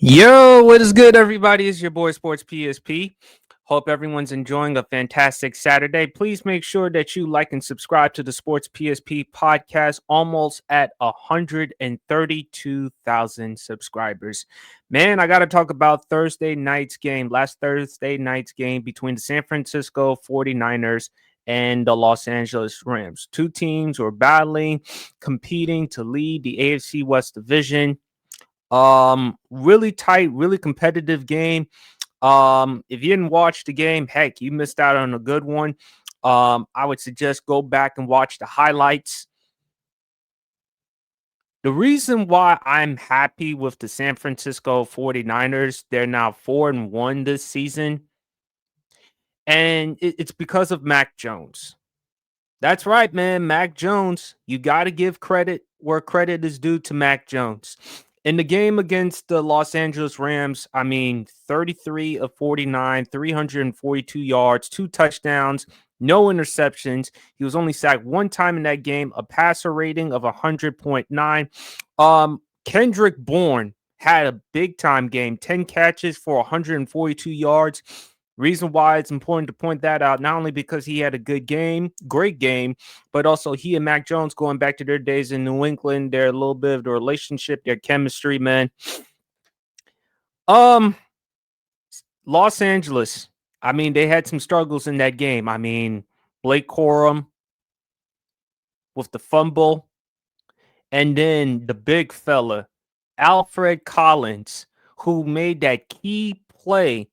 Yo, what is good, everybody? It's your boy Sports PSP. Hope everyone's enjoying a fantastic Saturday. Please make sure that you like and subscribe to the Sports PSP podcast, almost at 132,000 subscribers. Man, I got to talk about last Thursday night's game between the San Francisco 49ers and the Los Angeles Rams. Two teams were battling, competing to lead the AFC West Division. Really tight, really competitive game. If you didn't watch the game, heck, you missed out on a good one. I would suggest go back and watch the highlights. The reason why I'm happy with the San Francisco 49ers, they're now 4-1 this season, and it's because of Mac Jones. That's right, man. Mac Jones. You got to give credit where credit is due to Mac Jones. In the game against the Los Angeles Rams, 33 of 49, 342 yards, two touchdowns, no interceptions. He was only sacked one time in that game, a passer rating of 100.9. Kendrick Bourne had a big time game, 10 catches for 142 yards. Reason why it's important to point that out, not only because he had a great game, but also he and Mac Jones going back to their days in New England, their little bit of the relationship, their chemistry, man. Los Angeles, they had some struggles in that game. Blake Corum with the fumble, and then the big fella, Alfred Collins, who made that key play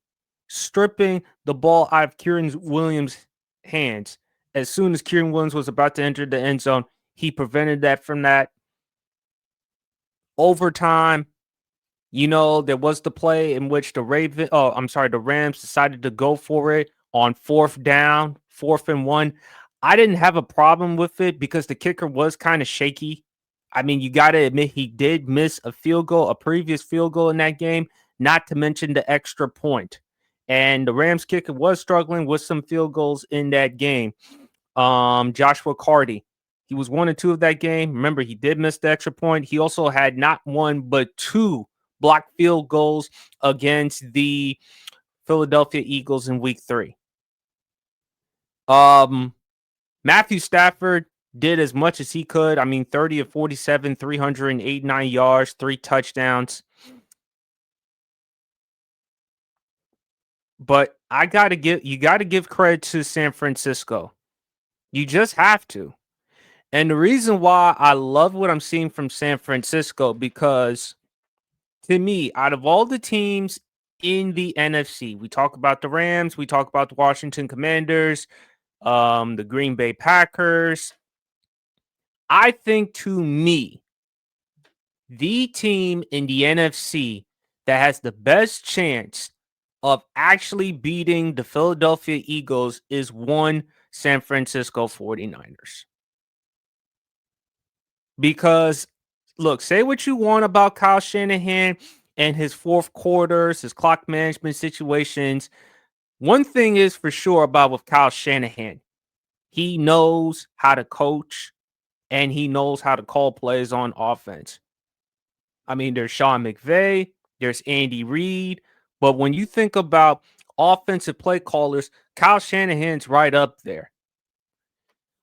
stripping the ball out of Kieran Williams' hands. As soon as Kieran Williams was about to enter the end zone, he prevented that from that. Overtime, there was the play in which the Rams decided to go for it on 4th down, 4th and 1. I didn't have a problem with it because the kicker was kind of shaky. You got to admit he did miss a previous field goal in that game, not to mention the extra point. And the Rams kicker was struggling with some field goals in that game. Joshua Carty, he was 1 and 2 of that game. Remember, he did miss the extra point. He also had not one but 2 blocked field goals against the Philadelphia Eagles in week 3. Matthew Stafford did as much as he could. 30 of 47, 389 yards, 3 touchdowns. But you got to give credit to San Francisco. You just have to. And the reason why I love what I'm seeing from San Francisco, because to me, out of all the teams in the NFC, we talk about the Rams, we talk about the Washington Commanders, the Green Bay Packers. I think, to me, the team in the NFC that has the best chance of actually beating the Philadelphia Eagles is one San Francisco 49ers. Because, look, say what you want about Kyle Shanahan and his fourth quarters, his clock management situations. One thing is for sure about with Kyle Shanahan, he knows how to coach and he knows how to call plays on offense. There's Sean McVay, there's Andy Reid, but when you think about offensive play callers, Kyle Shanahan's right up there.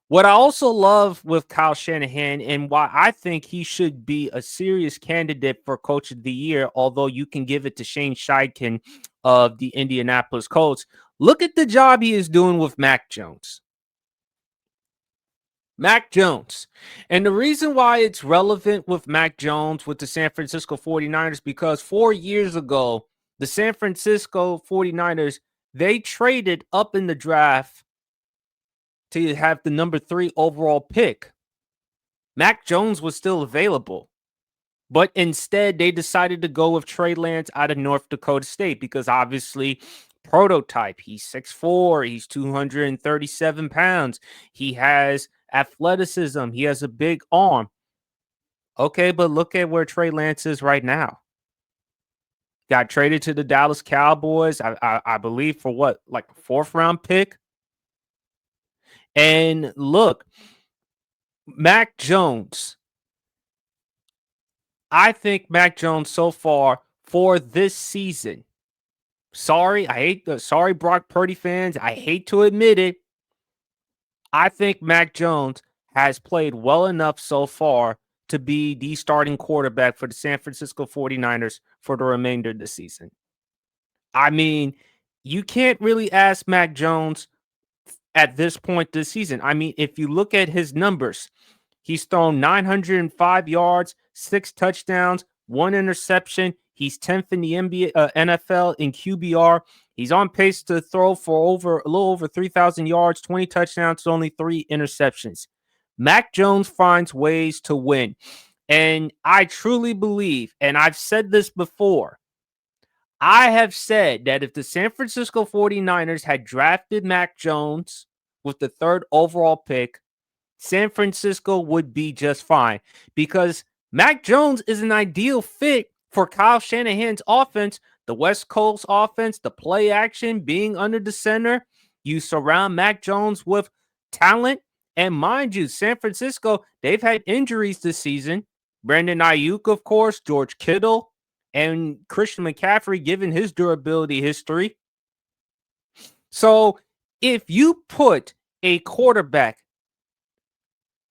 What I also love with Kyle Shanahan and why I think he should be a serious candidate for Coach of the Year, although you can give it to Shane Steichen of the Indianapolis Colts, look at the job he is doing with Mac Jones. Mac Jones. And the reason why it's relevant with Mac Jones with the San Francisco 49ers, because 4 years ago, the San Francisco 49ers, they traded up in the draft to have the number 3 overall pick. Mac Jones was still available, but instead they decided to go with Trey Lance out of North Dakota State because obviously prototype, he's 6'4", he's 237 pounds, he has athleticism, he has a big arm. Okay, but look at where Trey Lance is right now. Got traded to the Dallas Cowboys, I believe, for what, like a 4th round pick? And look, Mac Jones. I think Mac Jones so far for this season. Sorry, Brock Purdy fans. I hate to admit it. I think Mac Jones has played well enough so far to be the starting quarterback for the San Francisco 49ers for the remainder of the season. I mean, you can't really ask Mac Jones at this point this season. I mean, if you look at his numbers, he's thrown 905 yards, 6 touchdowns, 1 interception. He's 10th in the NFL in QBR. He's on pace to throw for a little over 3,000 yards, 20 touchdowns, only 3 interceptions. Mac Jones finds ways to win. And I truly believe, and I've said this before, I have said that if the San Francisco 49ers had drafted Mac Jones with the third overall pick, San Francisco would be just fine because Mac Jones is an ideal fit for Kyle Shanahan's offense, the West Coast offense, the play action, being under the center. You surround Mac Jones with talent. And mind you, San Francisco, they've had injuries this season. Brandon Ayuk, of course, George Kittle, and Christian McCaffrey, given his durability history. So if you put a quarterback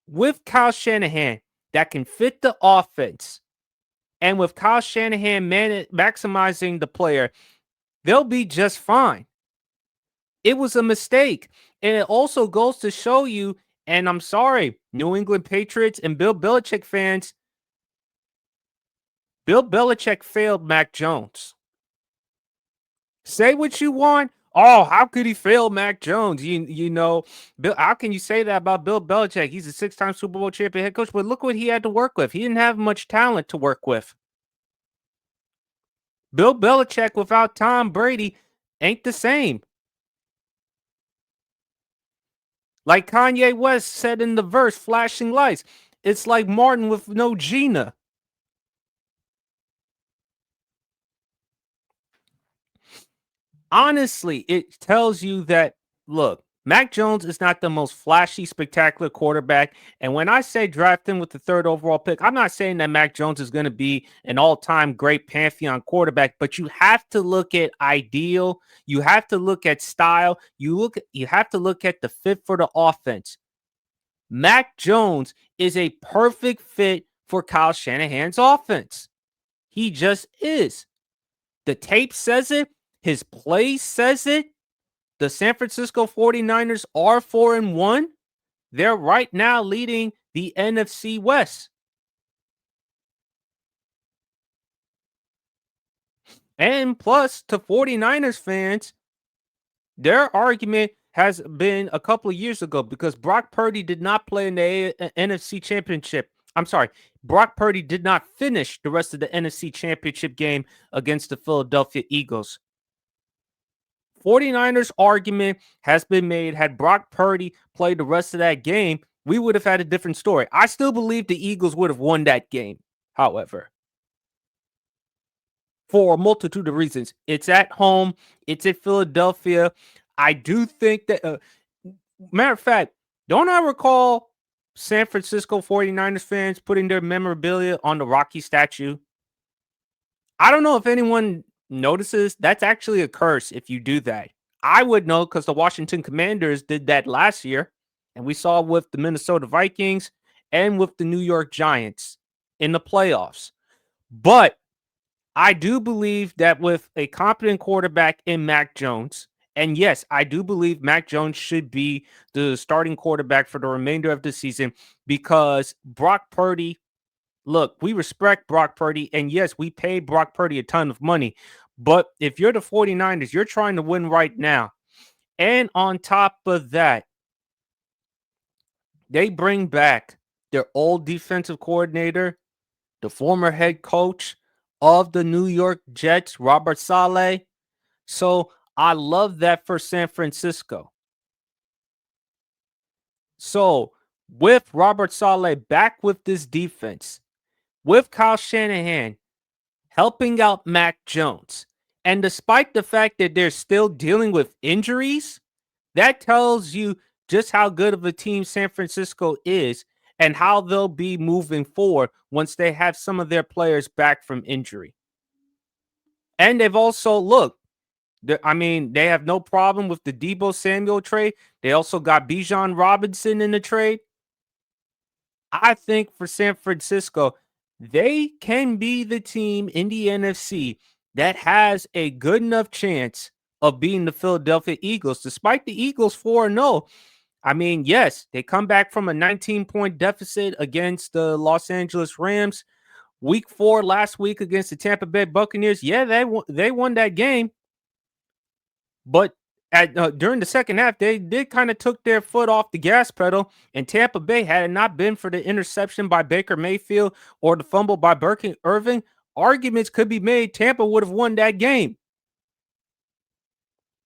with Kyle Shanahan that can fit the offense, and with Kyle Shanahan maximizing the player, they'll be just fine. It was a mistake. And it also goes to show you, and I'm sorry, New England Patriots and Bill Belichick fans, Bill Belichick failed Mac Jones. Say what you want. Oh, how could he fail Mac Jones? You know, Bill, how can you say that about Bill Belichick? He's a 6-time Super Bowl champion head coach, but look what he had to work with. He didn't have much talent to work with. Bill Belichick without Tom Brady ain't the same. Like Kanye West said in the verse, Flashing Lights, it's like Martin with no Gina. Honestly, it tells you that, look, Mac Jones is not the most flashy, spectacular quarterback. And when I say draft him with the third overall pick, I'm not saying that Mac Jones is going to be an all-time great pantheon quarterback, but you have to look at ideal. You have to look at style. You have to look at the fit for the offense. Mac Jones is a perfect fit for Kyle Shanahan's offense. He just is. The tape says it. His play says it. The San Francisco 49ers are 4-1. They're right now leading the NFC West. And plus, to 49ers fans, their argument has been a couple of years ago because Brock Purdy did not play in the NFC Championship. I'm sorry, Brock Purdy did not finish the rest of the NFC Championship game against the Philadelphia Eagles. 49ers argument has been made. Had Brock Purdy played the rest of that game, we would have had a different story. I still believe the Eagles would have won that game, however, for a multitude of reasons. It's at home, it's at Philadelphia. I do think that, matter of fact, don't I recall San Francisco 49ers fans putting their memorabilia on the Rocky statue? I don't know if anyone notices. That's actually a curse if you do that. I would know because the Washington Commanders did that last year, and we saw with the Minnesota Vikings and with the New York Giants in the playoffs. But I do believe that with a competent quarterback in Mac Jones, and yes, I do believe Mac Jones should be the starting quarterback for the remainder of the season because Brock Purdy, look, we respect Brock Purdy, and yes, we paid Brock Purdy a ton of money. But if you're the 49ers, you're trying to win right now. And on top of that, they bring back their old defensive coordinator, the former head coach of the New York Jets, Robert Saleh. So I love that for San Francisco. So with Robert Saleh back with this defense, with Kyle Shanahan helping out Mac Jones, and despite the fact that they're still dealing with injuries, that tells you just how good of a team San Francisco is and how they'll be moving forward once they have some of their players back from injury. And they've also look. I mean, they have no problem with the Debo Samuel trade. They also got Bijan Robinson in the trade. I think for San Francisco, they can be the team in the NFC that has a good enough chance of beating the Philadelphia Eagles, despite the Eagles 4-0. I mean, yes, they come back from a 19-point deficit against the Los Angeles Rams. Week 4 last week against the Tampa Bay Buccaneers. Yeah, they won that game, but at during the second half, they did kind of took their foot off the gas pedal. And Tampa Bay, had it not been for the interception by Baker Mayfield or the fumble by Burke Irving, arguments could be made Tampa would have won that game.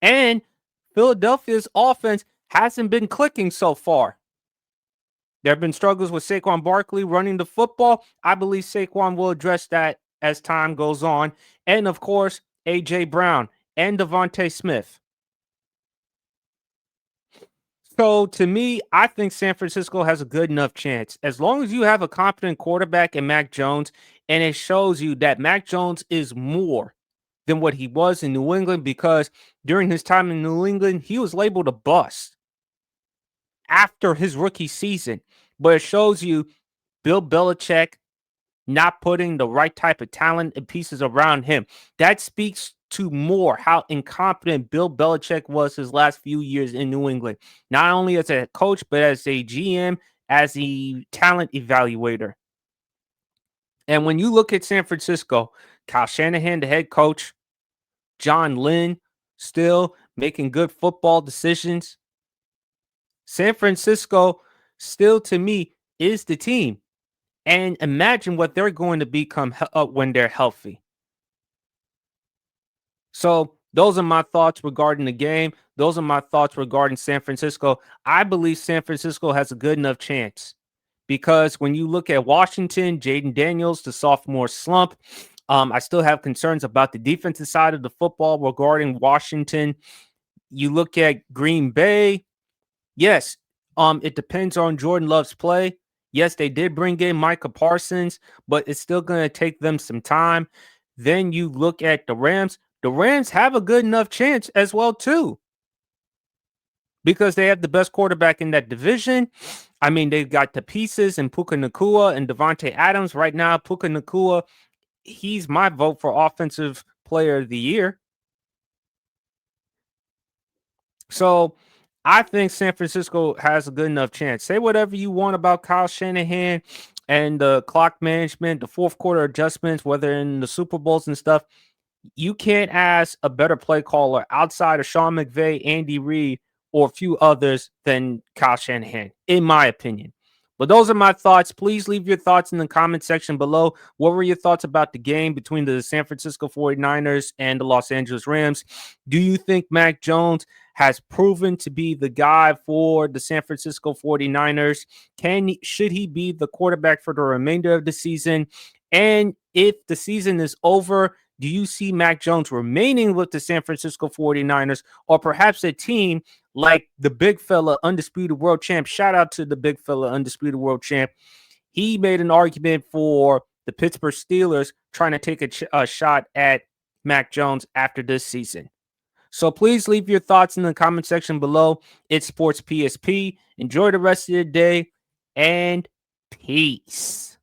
And Philadelphia's offense hasn't been clicking so far. There have been struggles with Saquon Barkley running the football. I believe Saquon will address that as time goes on. And of course, A.J. Brown and Devontae Smith. So to me, I think San Francisco has a good enough chance. As long as you have a competent quarterback in Mac Jones, and it shows you that Mac Jones is more than what he was in New England, because during his time in New England, he was labeled a bust after his rookie season. But it shows you Bill Belichick not putting the right type of talent and pieces around him. That speaks to more how incompetent Bill Belichick was his last few years in New England, not only as a coach, but as a GM, as a talent evaluator. And when you look at San Francisco, Kyle Shanahan, the head coach, John Lynn, still making good football decisions. San Francisco, still to me, is the team. And imagine what they're going to become when they're healthy. So those are my thoughts regarding the game. Those are my thoughts regarding San Francisco. I believe San Francisco has a good enough chance because when you look at Washington, Jaden Daniels, the sophomore slump, I still have concerns about the defensive side of the football regarding Washington. You look at Green Bay. Yes, it depends on Jordan Love's play. Yes, they did bring in Micah Parsons, but it's still going to take them some time. Then you look at the Rams. The Rams have a good enough chance as well too, because they have the best quarterback in that division. I mean, they've got the pieces in Puka Nacua and Devontae Adams right now. Puka Nacua, he's my vote for offensive player of the year. So I think San Francisco has a good enough chance. Say whatever you want about Kyle Shanahan and the clock management, the fourth quarter adjustments, whether in the Super Bowls and stuff. You can't ask a better play caller outside of Sean McVay, Andy Reid, or a few others than Kyle Shanahan, in my opinion. But those are my thoughts. Please leave your thoughts in the comment section below. What were your thoughts about the game between the San Francisco 49ers and the Los Angeles Rams? Do you think Mac Jones has proven to be the guy for the San Francisco 49ers? Should he be the quarterback for the remainder of the season? And if the season is over, do you see Mac Jones remaining with the San Francisco 49ers or perhaps a team like the big fella, undisputed world champ? Shout out to the big fella, undisputed world champ. He made an argument for the Pittsburgh Steelers trying to take a shot at Mac Jones after this season. So please leave your thoughts in the comment section below. It's Sports PSP. Enjoy the rest of your day and peace.